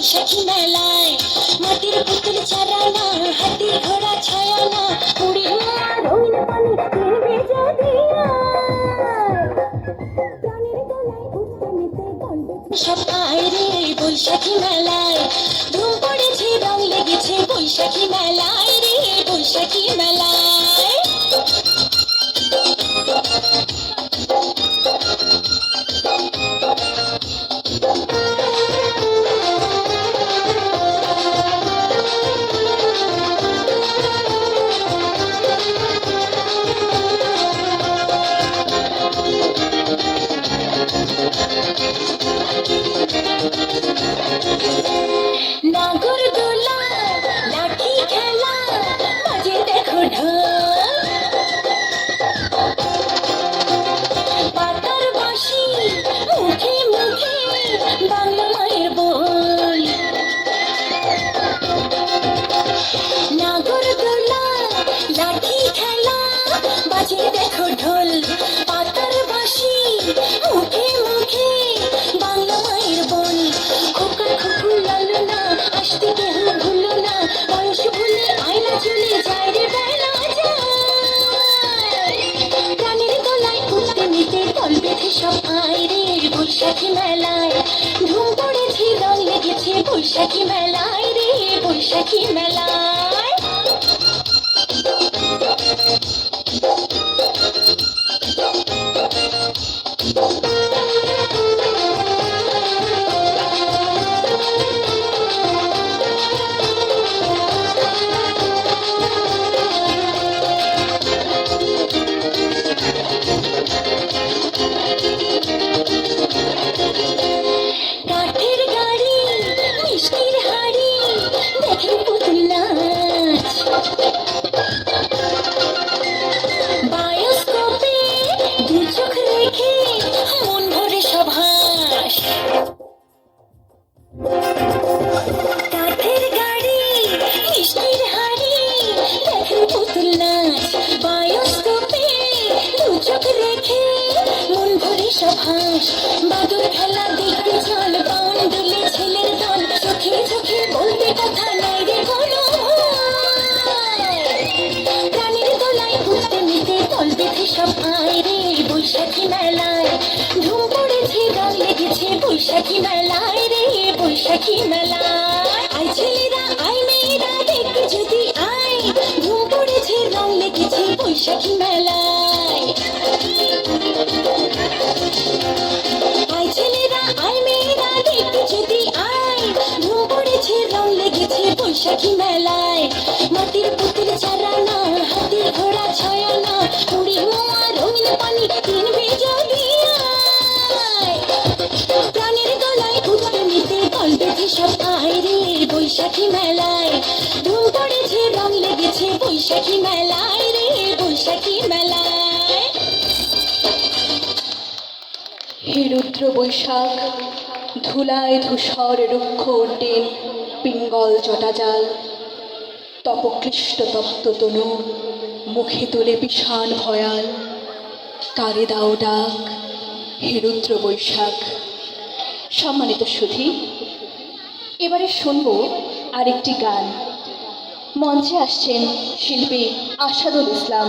বৈশাখী মেলায় মাটির পুতুল চারানা হাতি ঘোড়া ছায়ানা পুরী রঙিন পানি তিন ভেজা দিয়া প্রাণের গলায় উঠতে নিতে গল্পে সব আয় রে বৈশাখী মেলায় ধুম পড়েছে রং লেগেছে বৈশাখী মেলায় রে বৈশাখী মেলায় নাগরদোলা লাঠি খেলা বাজে দেখো ঢোল পাতার বাঁশি মুখে মুখে বাংলা মায়ের বল নাগরদোলা লাঠি খেলা বাজে দেখো ঢোল পাতার বাঁশি মুখে মুখে বাংলা মায়ের বল খোকা খোকু লালনা আসতে কেহ ভুলো না বয়স ভুলে আয়না চলে যায় রে বেলা যায় প্রাণের গলায় উঠতে নিতে দল বেঁধে সব আয় রে বৈশাখী মেলায় ধুম পড়েছে রং লেগেছে বৈশাখী মেলায় রে বৈশাখী মেলায় কাঠের গাড়ি মিষ্টির হাড়ি দেখে পুতুল নাচ বায়োস্কোপে দু চোখ রেখে মন ভরে সব হাস কাঠের গাড়ি মিষ্টির হাড়ি দেখে পুতুল নাচ বায়োস্কোপে দু চোখ রেখে মন ভরে সব হাস বাদুর খেলা দেখতে চল বাউন দুলে ছেলের দল চোখে চোখে বলতে কথা নাই রে কোনো প্রাণের গলায় উঠতে নিতে দল বেঁধে সব আয় রে বৈশাখী মেলায় ধুম পড়েছে রং লেগেছে বৈশাখী মেলায় রে বৈশাখী মেলায় আয় ছেলেরা আয় মেয়েরা দেখতে যদি আয় ধুম পড়েছে রং লেগেছে বৈশাখী মেলায় আয় ছেলেরা আয় মেয়েরা দেখতে যদি আয় ধুম পড়েছে রং লেগেছে বৈশাখী মেলায় মাটির পুতুল চারানা হাতি ঘোড়া ছায়ানা পুরী মোয়া রঙিন পানি তিন ভেজা দিয়া প্রাণের গলায় উঠতে নিতে দল বেঁধে সব আয় রে বৈশাখী মেলায় ধুম পড়েছে রং লেগেছে বৈশাখী মেলায় রে বৈশাখী মেলায় হে রুদ্র বৈশাখ ধুলায় ধূসর রুক্ষ উড্ডীন পিঙ্গল জটাজাল তপক্লিষ্ট তপ্ত তনু মুখে তোলে বিষাণ ভয়াল কারে দাও ডাক হে রুদ্র বৈশাখ। সম্মানিত সুধী, এবারে শুনব আরেকটি গান। মঞ্চে আসছেন শিল্পী আসাদুল ইসলাম।